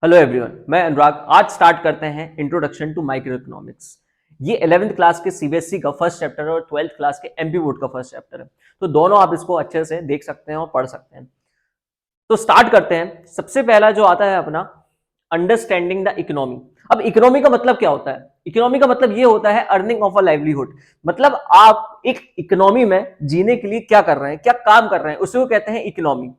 Hello everyone, मैं अनुराग। आज start करते हैं इंट्रोडक्शन टू माइक्रो इकोनॉमिक्स। ये 11th क्लास के सीबीएसई का फर्स्ट चैप्टर है और 12th क्लास के एमपी बोर्ड का फर्स्ट चैप्टर है। तो दोनों आप इसको अच्छे से देख सकते हैं और पढ़ सकते हैं। तो स्टार्ट करते हैं। सबसे पहला जो आता है अपना अंडरस्टैंडिंग द इकोनॉमी। अब इकोनॉमी का मतलब क्या होता है? इकोनॉमी का मतलब ये होता है अर्निंग ऑफ अ लाइवलीहुड। मतलब आप एक इकोनॉमी में जीने के लिए क्या कर रहे हैं, क्या काम कर रहे हैं, उसे वो कहते हैं इकोनॉमी।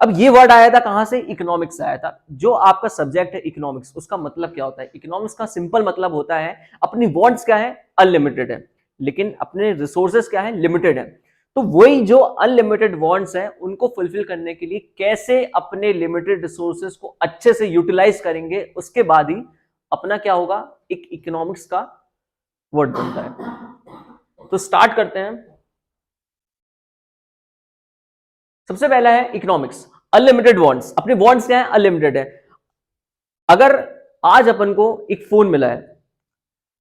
अब ये वर्ड आया था कहां से? इकोनॉमिक्स से आया था। जो आपका सब्जेक्ट है इकोनॉमिक्स, उसका मतलब क्या होता है? इकोनॉमिक्स का सिंपल मतलब होता है अपनी वांट्स क्या है? अनलिमिटेड है, लेकिन अपने रिसोर्सेज क्या है? लिमिटेड है। तो वही जो अनलिमिटेड वांट्स हैं उनको फुलफिल करने के लिए कैसे अपने लिमिटेड रिसोर्सेज को अच्छे से यूटिलाइज करेंगे, उसके बाद ही अपना क्या होगा? एक इकोनॉमिक्स का वर्ड बनता है। तो स्टार्ट करते हैं। सबसे पहला है इकोनॉमिक्स, अनलिमिटेड वांट्स। अपने वांट्स क्या है? अनलिमिटेड है। अगर आज अपन को एक फोन मिला है,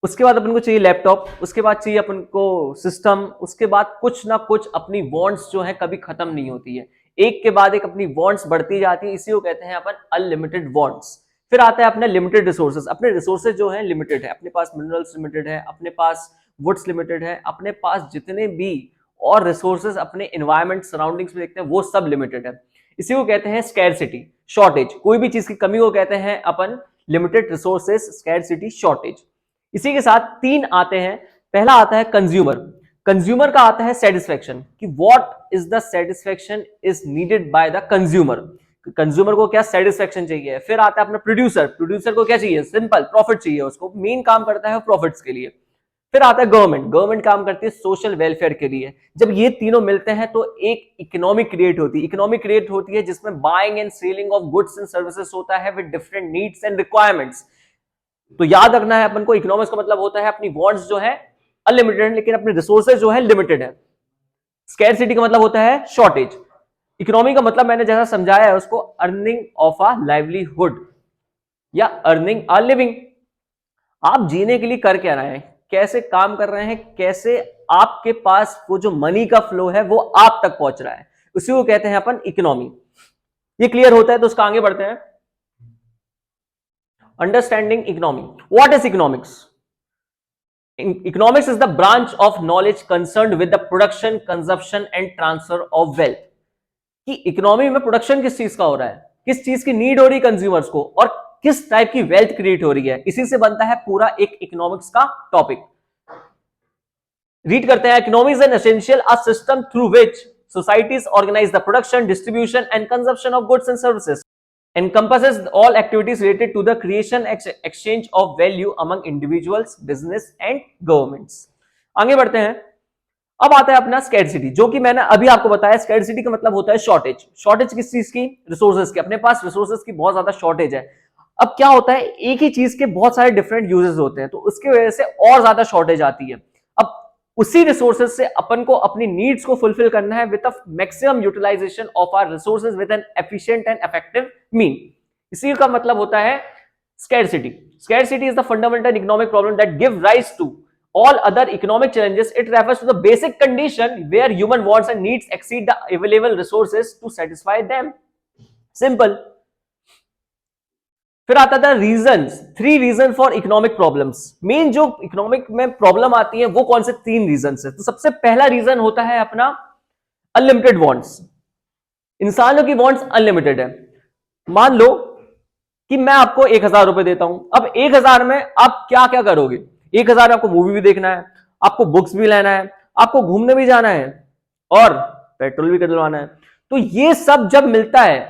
उसके बाद अपन को चाहिए लैपटॉप, उसके बाद चाहिए अपन को सिस्टम, उसके बाद कुछ ना कुछ अपनी वांट्स जो है कभी खत्म नहीं होती है। एक के बाद एक अपनी वांट्स बढ़ती जाती है, इसी को कहते हैं अपन अनलिमिटेड वांट्स। फिर आता है अपने लिमिटेड रिसोर्सेज। अपने रिसोर्सेज जो है लिमिटेड है, अपने पास मिनरल्स लिमिटेड है, अपने पास वुड्स लिमिटेड है, अपने पास जितने भी और रिसोर्सेज अपने एनवायरमेंट सराउंडिंग्स में देखते हैं वो सब लिमिटेड है। इसी को कहते हैं स्कैरसिटी, शॉर्टेज। कोई भी चीज की कमी को कहते हैं अपन लिमिटेड रिसोर्सेज, स्कैरसिटी, शॉर्टेज। इसी के साथ तीन आते हैं। पहला आता है कंज्यूमर। कंज्यूमर का आता है सेटिस्फेक्शन, कि what is the satisfaction is needed by the consumer. Consumer को क्या सेटिस्फेक्शन चाहिए। फिर आता है अपना प्रोड्यूसर। प्रोड्यूसर को क्या चाहिए? सिंपल प्रॉफिट चाहिए, उसको मेन काम करता है प्रॉफिट्स के लिए। फिर आता है गवर्नमेंट। गवर्नमेंट काम करती है सोशल वेलफेयर के लिए। जब ये तीनों मिलते हैं तो एक इकोनॉमी क्रिएट होती है। इकोनॉमी क्रिएट होती है जिसमें buying and selling of goods and services होता है with different needs and requirements. तो याद रखना है अपन को, इकोनॉमिक्स का मतलब होता है अपनी वांट्स जो है अनलिमिटेड है, लेकिन अपने रिसोर्सेज जो है लिमिटेड है। स्कैरसिटी का मतलब होता है शॉर्टेज। इकोनॉमी का मतलब मैंने जैसा समझाया है उसको, अर्निंग ऑफ अ लाइवलीहुड या अर्निंग अ लिविंग। आप जीने के लिए कर क्या रहे हैं, कैसे काम कर रहे हैं, कैसे आपके पास वो जो मनी का फ्लो है वो आप तक पहुंच रहा है, उसी को कहते हैं अपन इकोनॉमी। ये क्लियर होता है तो उसका आगे बढ़ते हैं। Understanding economy. What is economics? Economics is the branch of knowledge concerned with the production, consumption and transfer of wealth. कि इकोनॉमी में प्रोडक्शन किस चीज का हो रहा है, किस चीज की नीड हो रही है कंज्यूमर्स को, और किस टाइप की वेल्थ क्रिएट हो रही है, इसी से बनता है पूरा एक इकोनॉमिक्स का टॉपिक। रीड करते हैं। Economy is an essential a system through which societies organise the production, distribution and consumption of goods and services, encompasses all activities related to the creation exchange of value among individuals, business and governments. आगे बढ़ते हैं। अब आता है अपना scarcity, जो कि मैंने अभी आपको बताया। स्कैरसिटी का मतलब होता है शॉर्टेज। शॉर्टेज किस चीज की? रिसोर्सेज की। अपने पास रिसोर्सेज की बहुत ज्यादा शॉर्टेज है। अब क्या होता है, एक ही चीज के बहुत सारे डिफरेंट यूजेस होते हैं, तो उसकी वजह से और ज्यादा शॉर्टेज आती है। अब उसी रिसोर्सेज से अपन को अपनी नीड्स को फुलफिल करना है with maximum utilisation of our resources with an efficient and effective mean. इसी का मतलब होता है scarcity. Scarcity is the fundamental economic problem that give rise to all other economic challenges. It refers to the basic condition where human wants and needs exceed the available resources to satisfy them. Simple. फिर आता था reasons. 3 reason for economic problems. Main जो economic में problem आती है वो कौन से 3 रीजन है? तो सबसे पहला रीजन होता है अपना अनलिमिटेड वांट्स। इंसानों की वांट्स अनलिमिटेड है। मान लो कि मैं आपको 1000 रुपए देता हूं। अब 1000 में आप क्या क्या करोगे? 1000 में आपको मूवी भी देखना है, आपको बुक्स भी लेना है, आपको घूमने भी जाना है और पेट्रोल भी डलवाना है। तो ये सब जब मिलता है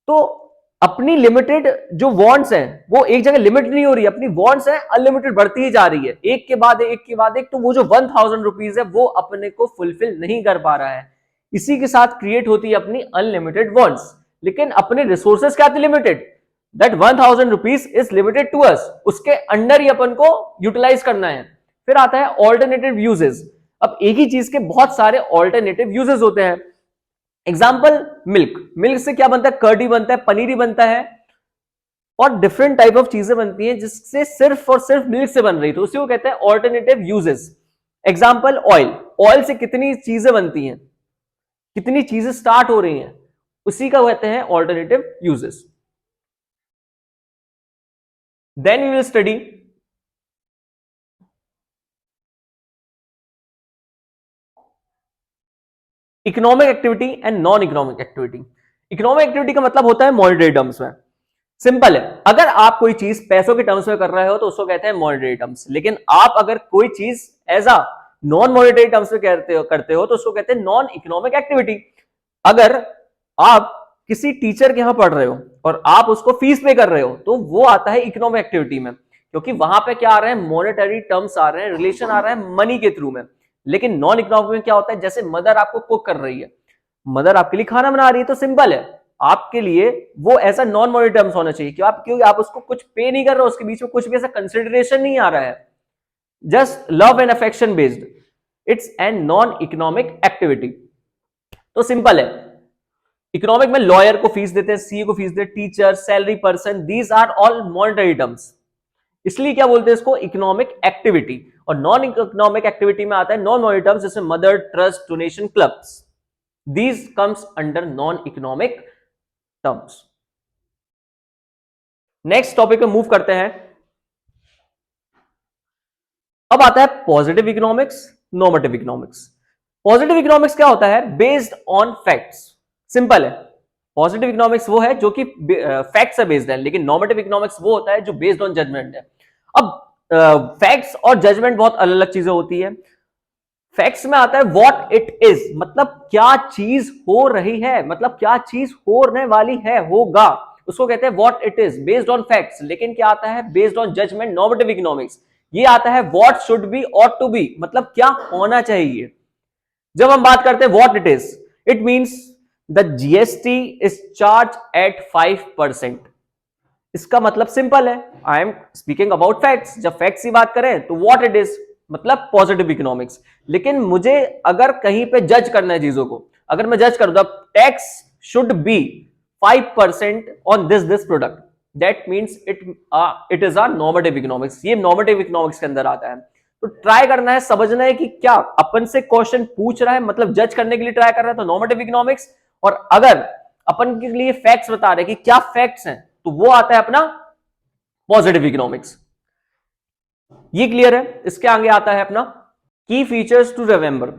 तो अपनी लिमिटेड जो वांट्स हैं वो एक जगह लिमिट नहीं हो रही है, अपनी वांट्स हैं अनलिमिटेड बढ़ती ही जा रही है, एक के बाद एक के बाद एक। तो वो जो 1000 रुपीज है वो अपने को फुलफिल नहीं कर पा रहा है। इसी के साथ क्रिएट होती है अपनी अनलिमिटेड वांट्स, लेकिन अपने रिसोर्सेज क्या थे? Limited. That 1000 rupees is limited to us, उसके अंडर ही अपन को यूटिलाइज करना है। फिर आता है ऑल्टरनेटिव यूजेस। अब एक ही चीज के बहुत सारे ऑल्टरनेटिव यूजेस होते हैं। Example, milk. मिल्क से क्या बनता है? कर्ड ही बनता है, पनीर ही बनता है, और डिफरेंट टाइप ऑफ चीजें बनती हैं जिससे सिर्फ और सिर्फ मिल्क से बन रही, तो उसी को कहते हैं alternative uses. Example, oil. Oil से कितनी चीजें बनती हैं, कितनी चीजें स्टार्ट हो रही हैं, उसी का कहते हैं alternative uses. Then we will study economic activity and non economic activity. Economic activity का मतलब होता है मॉनेटरी टर्म्स में। सिंपल है, अगर आप कोई चीज पैसों के टर्म्स में कर रहे हो तो उसको कहते हैं मॉनेटरी टर्म्स, लेकिन आप अगर कोई चीज as a non monetary terms में करते हो तो उसको कहते हैं नॉन इकोनॉमिक एक्टिविटी। अगर आप किसी टीचर के यहां पढ़ रहे हो और आप उसको फीस पे कर रहे हो तो वो आता है इकोनॉमिक एक्टिविटी में, क्योंकि वहां पे क्या आ रहे हैं, मॉनेटरी टर्म्स आ रहे हैं, रिलेशन आ रहा है मनी के थ्रू में। लेकिन नॉन इकोनॉमिक में क्या होता है, जैसे मदर आपको कुक कर रही है, मदर आपके लिए खाना बना रही है, तो सिंपल है आपके लिए वो ऐसा नॉन मॉनेटरी टर्म्स होना चाहिए क्योंकि आप उसको कुछ पे नहीं कर रहे हो, उसके बीच में कुछ भी ऐसा कंसिडरेशन नहीं आ रहा है, just love and affection based, it's an non economic activity. तो सिंपल है, इकोनॉमिक में लॉयर को फीस देते हैं, सीए को फीस देते हैं, teacher, salary person, these are all monetary terms, इसलिए क्या बोलते हैं इसको, इकोनॉमिक एक्टिविटी। और नॉन इकोनॉमिक एक्टिविटी में आता है नॉन मॉनेटरी टर्म्स जैसे mother, trust, donation, clubs, these comes under non economic terms. Next topic पे मूव करते हैं। अब आता है positive economics, normative economics. Positive economics क्या होता है, बेस्ड ऑन फैक्ट्स। सिंपल है, पॉजिटिव इकोनॉमिक्स वो है जो कि फैक्ट से बेस्ड है, लेकिन नॉर्मेटिव इकोनॉमिक्स वो होता है जो बेस्ड ऑन जजमेंट है। अब फैक्ट्स और जजमेंट बहुत अलग अलग चीजें होती है। फैक्ट्स में आता है व्हाट इट इज, मतलब क्या चीज हो रही है, मतलब क्या चीज होने वाली है, होगा, उसको कहते हैं what it is, based on facts. लेकिन क्या आता है, based on judgement, normative economics, ये आता है what should be, ought to be, मतलब क्या होना चाहिए। जब हम बात करते हैं what it is, it means the GST is charge at 5%। इसका मतलब सिंपल है, I am speaking about facts. जब फैक्ट्स की बात करें तो व्हाट इट इज मतलब पॉजिटिव इकोनॉमिक्स। लेकिन मुझे अगर कहीं पे जज करना है चीजों को, अगर मैं जज करूं the tax should be 5% on this product, that means it is a normative economics. ये नॉर्मेटिव इकोनॉमिक्स के अंदर आता है। तो ट्राई करना है, समझना है कि क्या अपन से क्वेश्चन पूछ रहा है, मतलब जज करने के लिए ट्राई कर रहा है तो नॉर्मेटिव इकोनॉमिक्स, और अगर अपन के लिए फैक्ट्स बता रहे हैं कि क्या फैक्ट्स हैं तो वो आता है अपना पॉजिटिव इकोनॉमिक्स। ये क्लियर है। इसके आगे आता है अपना key features to remember.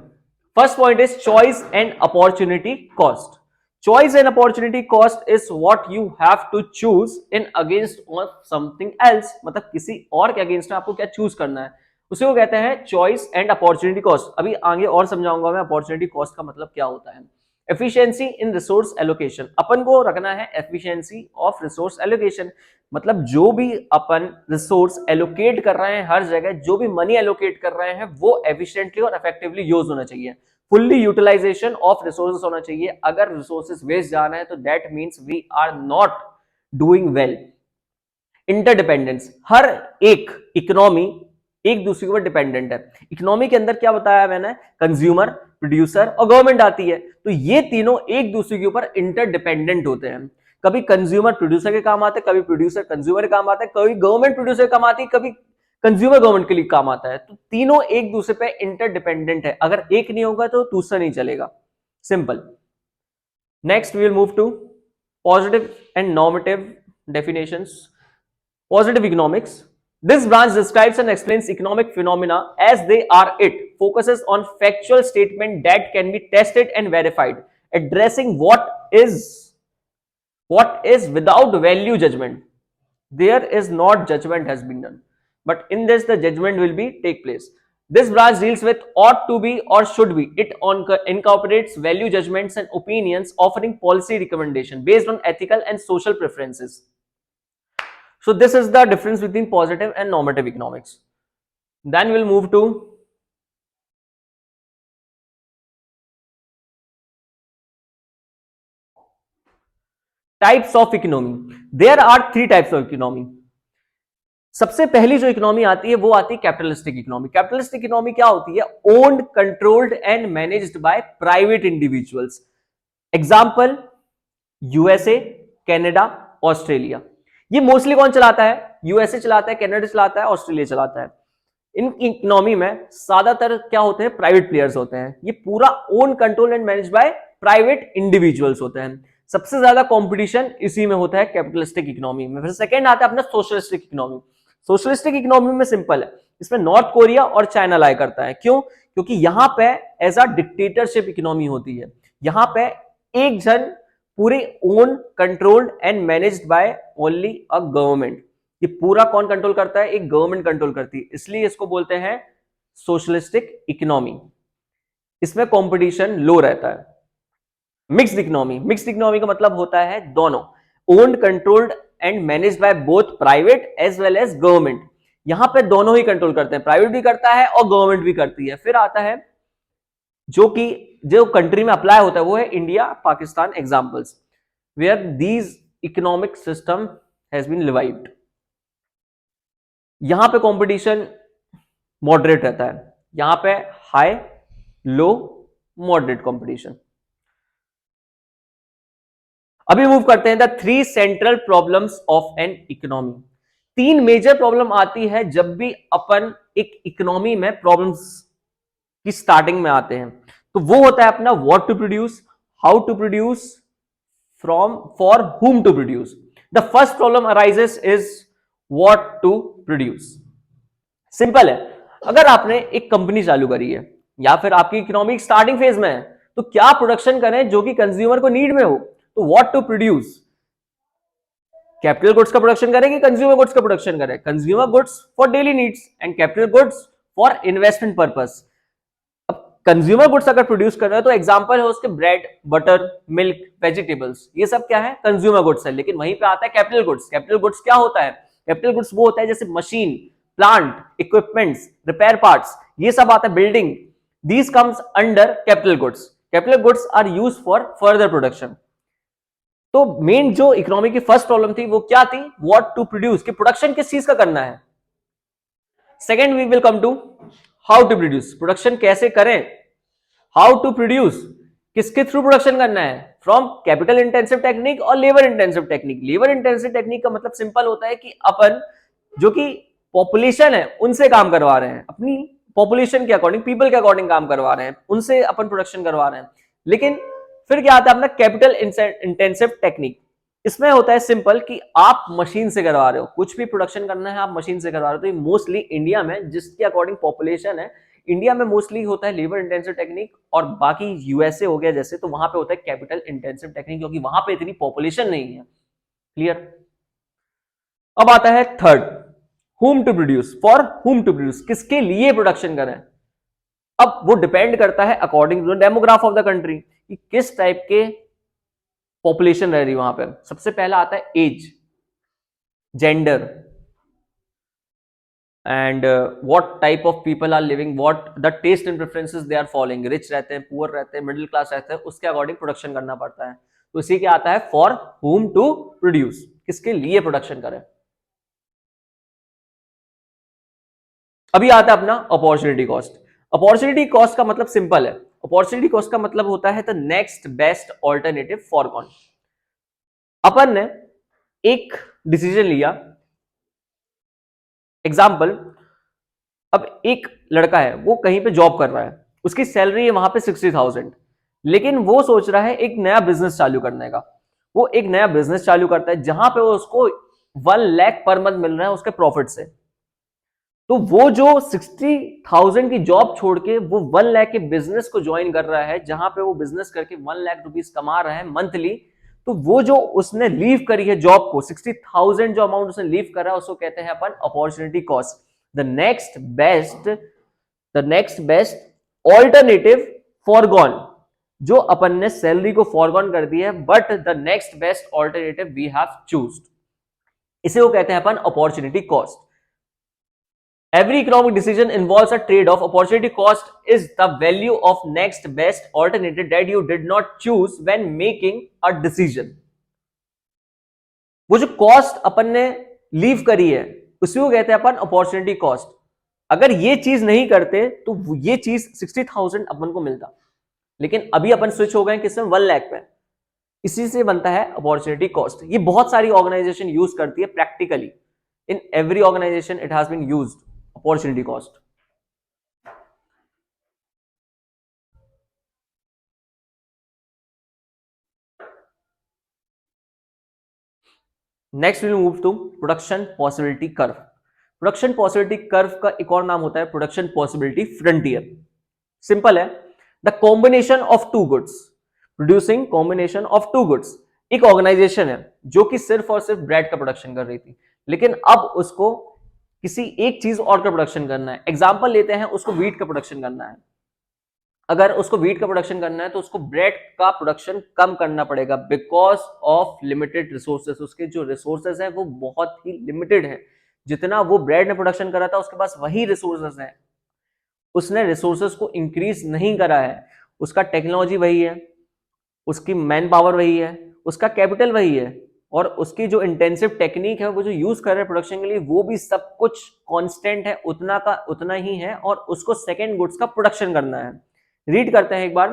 First point is choice and opportunity cost. Choice and opportunity cost is what you have to choose in against of something else, मतलब किसी और के अगेंस्ट में आपको क्या चूज करना है, उसे वो कहते हैं चॉइस एंड अपॉर्चुनिटी कॉस्ट। अभी आगे और समझाऊंगा मैं अपॉर्चुनिटी कॉस्ट का मतलब क्या होता है। एफिशिएंसी इन रिसोर्स एलोकेशन, अपन को रखना है एफिशिएंसी ऑफ रिसोर्स एलोकेशन, मतलब जो भी अपन रिसोर्स एलोकेट कर रहे हैं हर जगह, जो भी मनी एलोकेट कर रहे हैं वो एफिशिएंटली और इफेक्टिवली यूज होना चाहिए, फुल्ली यूटिलाइजेशन ऑफ रिसोर्सेस होना चाहिए। अगर रिसोर्सेस वेस्ट जा रहे हैं तो that means we are not doing well. Interdependence, हर एक इकोनॉमी एक दूसरे के ऊपर डिपेंडेंट है। इकोनॉमी के अंदर क्या बताया मैंने, कंज्यूमर, प्रोड्यूसर और गवर्नमेंट आती है, तो ये तीनों एक दूसरे के ऊपर इंटरडिपेंडेंट होते हैं। कभी कंज्यूमर प्रोड्यूसर के काम आते हैं, कभी प्रोड्यूसर कंज्यूमर के काम आता है, कभी गवर्नमेंट प्रोड्यूसर के काम आती है, कभी कंज्यूमर गवर्नमेंट के लिए काम आता है। तो तीनों एक दूसरे पे इंटरडिपेंडेंट है, अगर एक नहीं होगा तो दूसरा नहीं चलेगा। Simple. Next we will move to positive and normative definitions. Positive economics. This branch describes and explains economic phenomena as they are. It focuses on factual statement that can be tested and verified, addressing what is without value judgment. There is not judgment has been done, but in this the judgment will be take place. This branch deals with ought to be or should be. It incorporates value judgments and opinions, offering policy recommendation based on ethical and social preferences. So this is the difference between positive and normative economics. Then we'll move to types of economy. There are 3 types of economy. सबसे पहली जो economy आती है वो आती है capitalistic economy. Capitalistic economy क्या होती है, owned, controlled and managed by private individuals. Example USA, Canada, Australia. ये मोस्टली कौन चलाता है, यूएसए चलाता है, कनाडा चलाता है, ऑस्ट्रेलिया चलाता है। इन इकोनॉमी में ज्यादातर क्या होते हैं, प्राइवेट प्लेयर्स होते हैं। ये पूरा own, control and manage by private individuals होते हैं। सबसे ज्यादा कंपटीशन इसी में होता है कैपिटलिस्टिक इकोनॉमी में। फिर सेकंड आता है अपना सोशलिस्टिक इकोनॉमी। सोशलिस्टिक इकोनॉमी में सिंपल है, इसमें नॉर्थ कोरिया और चाइना लाई करता है। क्यों? क्योंकि यहां पे एज अ डिक्टेटरशिप इकोनॉमी होती है। यहां पे एक जन पूरे own controlled and managed by only a government. ये पूरा कौन कंट्रोल करता है? एक गवर्नमेंट कंट्रोल करती है, इसलिए इसको बोलते हैं सोशलिस्टिक इकोनॉमी। इसमें कंपटीशन लो रहता है। मिक्स्ड इकोनॉमी, मिक्स्ड इकोनॉमी का मतलब होता है दोनों, owned controlled and managed by both private as well as government. यहां पे दोनों ही कंट्रोल करते हैं, प्राइवेट भी करता है और गवर्नमेंट भी करती है। फिर आता है जो कंट्री में अप्लाई होता है वो है India, Pakistan examples where these economic system has been revived. यहां पे कंपटीशन मॉडरेट रहता है, यहां पे हाई, लो, मॉडरेट कंपटीशन। अभी मूव करते हैं the 3 central problems of an economy. 3 major problem आती है जब भी अपन एक इकोनॉमी में प्रॉब्लम्स की स्टार्टिंग में आते हैं। तो वो होता है अपना what to produce, how to produce, from, for whom to produce. The first problem arises is what to produce. Simple है, अगर आपने एक कंपनी चालू करी है या फिर आपकी इकोनॉमिक स्टार्टिंग फेज में है, तो क्या प्रोडक्शन करें जो कि कंज्यूमर को नीड में हो? तो what to produce, capital goods का प्रोडक्शन करें कि कंज्यूमर गुड्स का प्रोडक्शन करें? Consumer goods for daily needs and capital goods for investment purpose. अब कंज्यूमर गुड्स अगर प्रोड्यूस कर रहे हो तो एग्जांपल है उसके ब्रेड, बटर, मिल्क, वेजिटेबल्स, ये सब क्या है? कंज्यूमर गुड्स है। लेकिन वहीं पे आता है कैपिटल गुड्स। कैपिटल गुड्स क्या होता है? कैपिटल गुड्स वो होता है जैसे machine, plant, equipments, repair parts, ये सब आता है, building, these comes under capital goods. Capital goods are used for further production. तो मेन जो इकोनॉमी की फर्स्ट प्रॉब्लम थी वो क्या थी? व्हाट टू प्रोड्यूस, कि प्रोडक्शन किस चीज का करना है। Second we will come to how to produce, production कैसे करें। हाउ टू प्रोड्यूस, किसके थ्रू प्रोडक्शन करना है? फ्रॉम कैपिटल इंटेंसिव टेक्निक और labour intensive technique. Labour intensive technique का मतलब सिंपल होता है कि अपन जो कि पॉपुलेशन है उनसे काम करवा रहे हैं, अपनी पॉपुलेशन के अकॉर्डिंग, पीपल के अकॉर्डिंग काम करवा रहे हैं, उनसे अपन प्रोडक्शन करवा रहे हैं। लेकिन फिर क्या आता है अपना कैपिटल इंटेंसिव टेक्निक। इसमें होता है सिंपल कि आप मशीन से करवा रहे हो, कुछ भी प्रोडक्शन करना है आप मशीन से करवा रहे हो। तो मोस्टली इंडिया में जिसके अकॉर्डिंग पॉपुलेशन है, इंडिया में मोस्टली होता है लेबर इंटेंसिव टेक्निक, और बाकी यूएसए हो गया जैसे, तो वहां पे होता है कैपिटल इंटेंसिव टेक्निक, क्योंकि वहां पे इतनी पॉपुलेशन नहीं है। क्लियर? अब आता है third, whom to produce, for whom to produce, किसके लिए प्रोडक्शन करें। अब वो डिपेंड करता है according to demograph of the country कि किस टाइप के पॉपुलेशन रह रही है वहां पे। सबसे पहला आता है age, gender, and what type of people are living, what the taste and preferences they are following, rich रहते हैं, पुअर रहते हैं, मिडिल क्लास रहते हैं, उसके अकॉर्डिंग प्रोडक्शन करना पड़ता है। तो इसी के आता है फॉर whom टू प्रोड्यूस, किसके लिए प्रोडक्शन करें। अभी आता है अपना अपॉर्चुनिटी कॉस्ट। अपॉर्चुनिटी कॉस्ट का मतलब सिंपल है, अपॉर्चुनिटी कॉस्ट का मतलब होता है the next best alternative for कौन। अपन ने एक डिसीजन लिया, एग्जाम्पल, अब एक लड़का है वो कहीं पे जॉब कर रहा है, उसकी सैलरी है वहां पे 60,000, लेकिन वो सोच रहा है एक नया बिजनेस चालू करने का। वो एक नया बिजनेस चालू करता है जहां पे वो उसको 1 लाख पर मंथ मिल रहा है उसके प्रॉफिट से। तो वो जो 60,000 की जॉब छोड़ के वो 1 लाख के बिजनेस को ज्वाइन कर रहा है, जहां पे वो बिजनेस करके 1 लाख रुपीस कमा रहा है मंथली। तो वो जो उसने लीव करी है जॉब को, 60,000 जो अमाउंट उसने लीव करा है, उसको कहते हैं अपन opportunity cost. The next best alternative forgone, जो अपन ने सैलरी को फॉरगॉन कर दी है, but the next best alternative we have choosed, इसे वो कहते हैं अपन opportunity cost. Every economic decision involves a trade-off. Opportunity cost is the value of next best alternative that you did not choose when making a decision. वो जो cost अपन ने leave करी है उसी को कहते हैं अपन अपॉर्चुनिटी कॉस्ट। अगर ये चीज नहीं करते तो ये चीज 60,000 अपन को मिलता, लेकिन अभी अपन स्विच हो गए किसमें? 1 लाख पे। इसी से बनता है अपॉर्चुनिटी कॉस्ट। ये बहुत सारी ऑर्गेनाइजेशन यूज करती है practically, in every organisation it has been used opportunity cost. Next will move to production possibility curve. Production possibility curve का एक और नाम होता है प्रोडक्शन पॉसिबिलिटी फ्रंटियर। सिंपल है, the combination of two goods, producing combination of two goods. एक organisation है जो कि सिर्फ और सिर्फ ब्रेड का प्रोडक्शन कर रही थी, लेकिन अब उसको किसी एक चीज और का प्रोडक्शन करना है। एग्जांपल लेते हैं, उसको व्हीट का प्रोडक्शन करना है। अगर उसको व्हीट का प्रोडक्शन करना है तो उसको ब्रेड का प्रोडक्शन कम करना पड़ेगा, बिकॉज ऑफ लिमिटेड रिसोर्सेस। उसके जो रिसोर्सेस हैं वो बहुत ही लिमिटेड है। जितना वो ब्रेड ने प्रोडक्शन करा था उसके पास वही रिसोर्सेस हैं, उसने रिसोर्सेस को इंक्रीज नहीं करा है। उसका टेक्नोलॉजी वही है, उसकी मैन पावर वही है, उसका कैपिटल वही है, और उसकी जो इंटेंसिव टेक्निक है वो जो यूज कर रहे हैं प्रोडक्शन के लिए वो भी सब कुछ कांस्टेंट है, उतना का उतना ही है, और उसको सेकेंड गुड्स का प्रोडक्शन करना है। रीड करते हैं एक बार।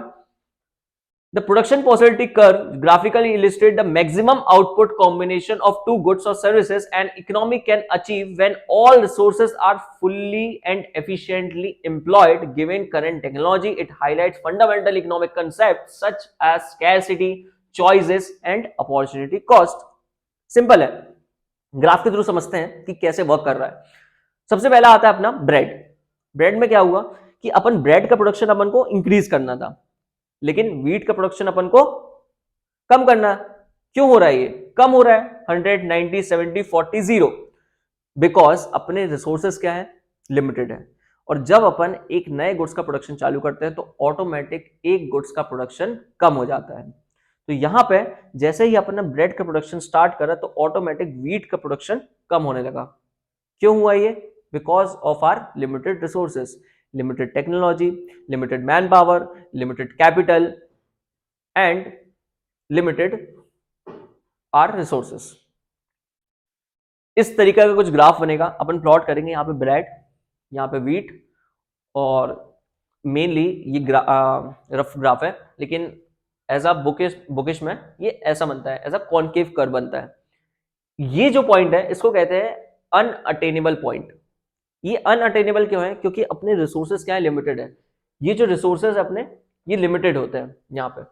The production possibility curve graphically illustrates the maximum output combination of two goods or services an economy can achieve when all resources are fully and efficiently employed given current technology. It highlights fundamental economic concepts such as scarcity, choices and opportunity cost. Simple है, graph के through समझते हैं कि कैसे work कर रहा है। सबसे पहला आता है अपना ब्रेड। ब्रेड में क्या हुआ कि अपन ब्रेड का प्रोडक्शन अपन को इंक्रीज करना था, लेकिन व्हीट का प्रोडक्शन अपन को कम करना। क्यों हो रहा है? ये कम हो रहा है 100, 90, 70, 40, 0, बिकॉज अपने रिसोर्सेस क्या है? लिमिटेड है। और जब अपन एक नए गुड्स का प्रोडक्शन चालू करते हैं तो ऑटोमेटिक एक गुड्स का प्रोडक्शन कम हो जाता है। तो यहां पे जैसे ही अपन ने ब्रेड का प्रोडक्शन स्टार्ट करा तो ऑटोमेटिक व्हीट का प्रोडक्शन कम होने लगा। क्यों हुआ ये? Because of our limited resources, limited technology, limited manpower, limited capital and limited our resources. इस तरीके का कुछ ग्राफ बनेगा, अपन प्लॉट करेंगे। यहाँ पे ब्रेड, यहाँ पे व्हीट, और मेनली ये रफ ग्राफ है, लेकिन एज अ बुकिश में ये ऐसा बनता है, एज अ कॉनकेव कर्व बनता है। ये जो पॉइंट है इसको कहते हैं अनअटेनेबल पॉइंट। ये अनअटेनेबल क्यों है? क्योंकि अपने रिसोर्सेस क्या है? लिमिटेड है। ये जो रिसोर्सेस अपने ये लिमिटेड होते हैं यहां पे।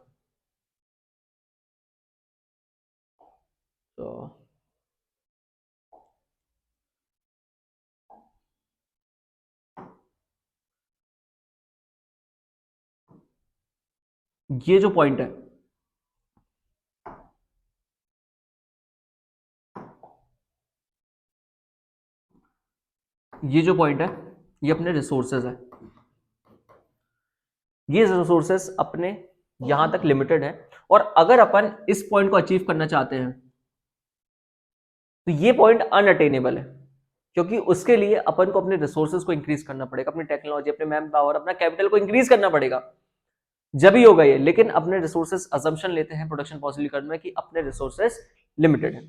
तो ये जो पॉइंट है, ये जो पॉइंट है ये अपने रिसोर्सेज है। ये रिसोर्सेस अपने यहां तक लिमिटेड है, और अगर अपन इस पॉइंट को अचीव करना चाहते हैं तो ये पॉइंट अनअटेनेबल है, क्योंकि उसके लिए अपन को अपने रिसोर्सेज को इंक्रीज करना पड़ेगा, अपनी टेक्नोलॉजी, अपने मैन पावर, अपना कैपिटल को इंक्रीज करना पड़ेगा, जब ही होगा ये। लेकिन अपने रिसोर्सेज अजम्पशन लेते हैं प्रोडक्शन पॉसिबिलिटी कर्व में कि अपने रिसोर्सेज लिमिटेड है,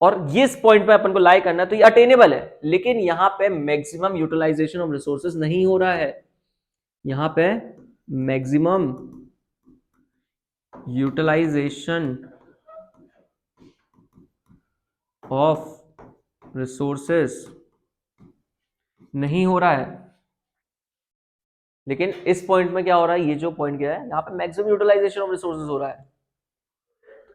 और ये इस पॉइंट पे अपन को लाई करना है, तो ये अटेनेबल है। लेकिन यहां पे मैक्सिमम यूटिलाइजेशन ऑफ रिसोर्सेज नहीं हो रहा है। यहां पे मैक्सिमम यूटिलाइजेशन ऑफ रिसोर्सेज नहीं हो रहा है। लेकिन इस पॉइंट में क्या हो रहा है? ये जो पॉइंट क्या है, यहां पे मैक्सिमम यूटिलाइजेशन ऑफ रिसोर्सेज हो रहा है,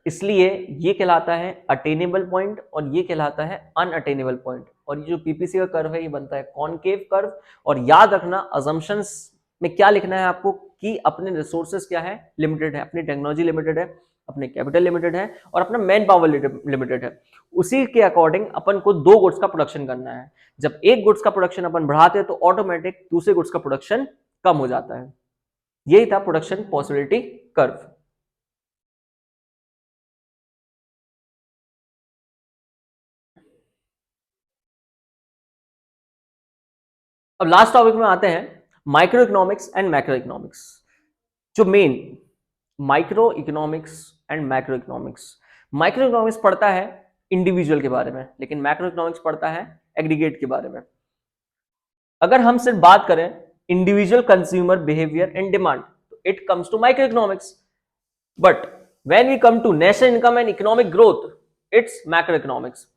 इसलिए ये कहलाता है अटेनेबल पॉइंट और ये कहलाता है अनअटेनेबल पॉइंट। और ये जो पीपीसी का कर्व है ये बनता है कॉनकेव कर्व। और याद रखना अजम्पशंस में क्या लिखना है आपको कि अपने रिसोर्सेज क्या है? लिमिटेड है, अपनी टेक्नोलॉजी लिमिटेड है, अपने कैपिटल लिमिटेड है, और अपना मैन पावर लिमिटेड है। उसी के अकॉर्डिंग अपन को दो गुड्स का प्रोडक्शन करना है। जब एक गुड्स का प्रोडक्शन अपन बढ़ाते हैं तो ऑटोमेटिक दूसरे गुड्स का प्रोडक्शन कम हो जाता है। यही था प्रोडक्शन पॉसिबिलिटी कर्व। अब लास्ट टॉपिक में आते हैं microeconomics and macroeconomics. जो main microeconomics and macroeconomics, microeconomics पढ़ता है इंडिविजुअल के बारे में, लेकिन मैक्रो इकोनॉमिक्स पढ़ता है एग्रीगेट के बारे में। अगर हम सिर्फ बात करें individual consumer behaviour and demand, तो it comes to microeconomics. But when we come to national income and economic growth, it's macroeconomics.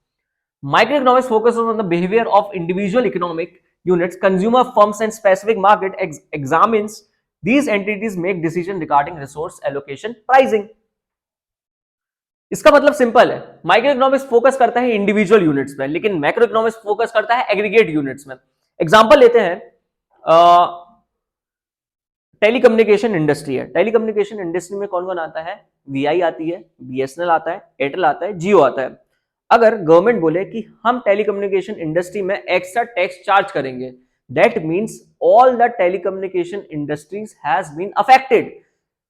Microeconomics focuses on the behavior of individual economic units, consumer firms, and specific market. Examines these entities make decisions regarding resource allocation, pricing. इसका मतलब simple है, micro economics focus करता है individual units में, लेकिन macro economics focus करता है aggregate units में। एग्जांपल लेते हैं, टेलीकम्युनिकेशन इंडस्ट्री है, टेलीकम्युनिकेशन इंडस्ट्री में कौन कौन आता है, वीआई आती है, बीएसएनएल आता है, एयरटेल आता है, जियो आता है। अगर गवर्नमेंट बोले कि हम टेलीकम्युनिकेशन इंडस्ट्री में एक्स्ट्रा टैक्स चार्ज करेंगे, that means all the telecommunication industries has been affected.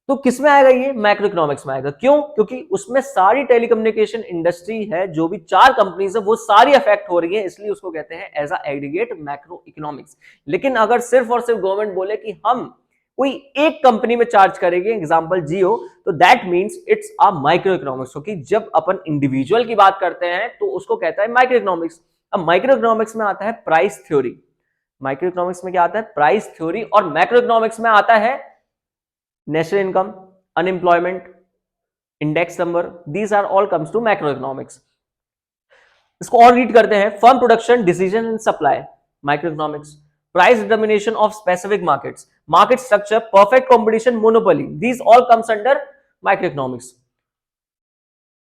तो किस में आएगा ये, मैक्रो इकोनॉमिक्स में आएगा। क्यों, क्योंकि उसमें सारी टेलीकम्युनिकेशन इंडस्ट्री है, जो भी 4 कंपनीज है वो सारी अफेक्ट हो रही है, इसलिए उसको कहते हैं as a aggregate macroeconomics. लेकिन अगर सिर्फ और सिर्फ गवर्नमेंट बोले कि हम कोई एक कंपनी में चार्ज करेंगे, एग्जांपल जियो, तो that means it's a micro economics. क्योंकि जब अपन इंडिविजुअल की बात करते हैं तो उसको कहता है माइक्रो इकोनॉमिक्स। अब माइक्रो इकोनॉमिक्स में आता है प्राइस थ्योरी, माइक्रो इकोनॉमिक्स में क्या आता है, प्राइस थ्योरी, और मैक्रो इकोनॉमिक्स में आता है national income, unemployment, index number, these are all comes to macroeconomics. इसको और रीड करते हैं, firm production decision and supply, microeconomics, price determination of specific markets, market structure, perfect competition, monopoly, these all comes under microeconomics.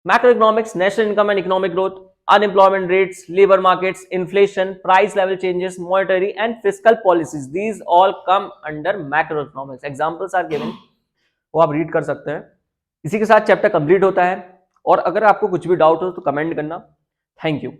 Macroeconomics, national income and economic growth, unemployment rates, labor markets, inflation, price level changes, monetary and fiscal policies, these all come under macroeconomics. Examples are given, वो आप read कर सकते हैं। इसी के साथ chapter complete होता है, और अगर आपको कुछ भी डाउट हो तो कमेंट करना। Thank you.